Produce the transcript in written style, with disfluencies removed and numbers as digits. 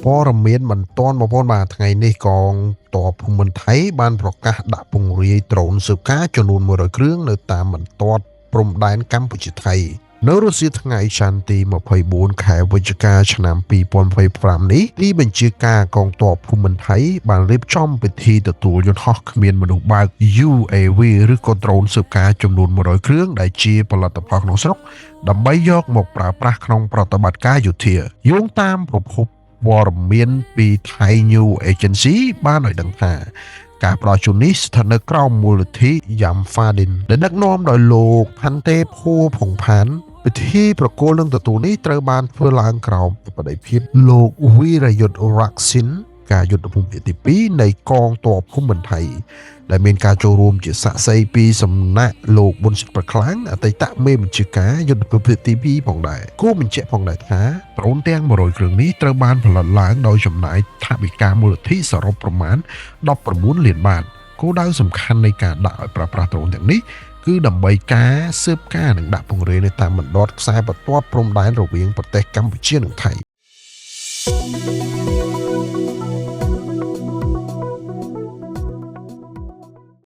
ព័ត៌មានបន្ទាន់បងប្អូនបាទថ្ងៃនេះកងទ័ពភូមិន្ទថៃបានប្រកាសដាក់ពង្រាយដ្រូនស៊ើបការចំនួន100គ្រឿងនៅតាមបន្ទាត់ព្រំដែនកម្ពុជាថៃនៅរសៀលថ្ងៃច័ន្ទទី24ខែវិច្ឆិកាឆ្នាំ2025នេះទីបញ្ជាការកងទ័ពភូមិន្ទថៃបានរៀបចំពិធីទទួលយន្តហោះគ្មានមនុស្សបើក UAV ឬក៏ដ្រូនស៊ើបការចំនួន100គ្រឿងដែលជាផលិតផលក្នុងស្រុកដើម្បីយកមកប្រើប្រាស់ក្នុងប្រតិបត្តិការយោធាយោងតាមប្រភពព័ត៌មានពី Thai New Agency បានឲ្យដឹងថាការផ្ដល់ជូននេះស្ថិតនៅក្រោមមូលនិធិ Yam Fadin ដែលដឹកនាំដោយលោកផាន់តេភួរផុងផានពិធីប្រគល់នឹងទទួលនេះត្រូវបានធ្វើឡើងក្រោមបដិភាពលោកវីរយុទ្ធរ៉ាក់ស៊ីនការយុទ្ធភូមិទី2នៃកងទ័ពភូមិន្ទថៃដែលមានការចូលរួមជាសាក្សីពីសំណាក់លោកប៊ុនសិតប្រខ្លាំងអតីតមេបញ្ជាការយុទ្ធភូមិទី2ផងដែរគួរបញ្ជាក់ផងដែរថាដ្រូនទាំង100គ្រឿងនេះត្រូវបានផលិតឡើងដោយចំណាយថវិកាមូលនិធិសរុបប្រមាណ19លានបាតគោលដៅសំខាន់នៃការដាក់ឲ្យប្រើប្រាស់ដ្រូនទាំងនេះគឺដើម្បីការស៊ើបការនិងដាក់ពង្រាយនៅតាមបណ្ដោតខ្សែបន្ទាត់ព្រំដែនរវាងប្រទេសកម្ពុជានិងថៃ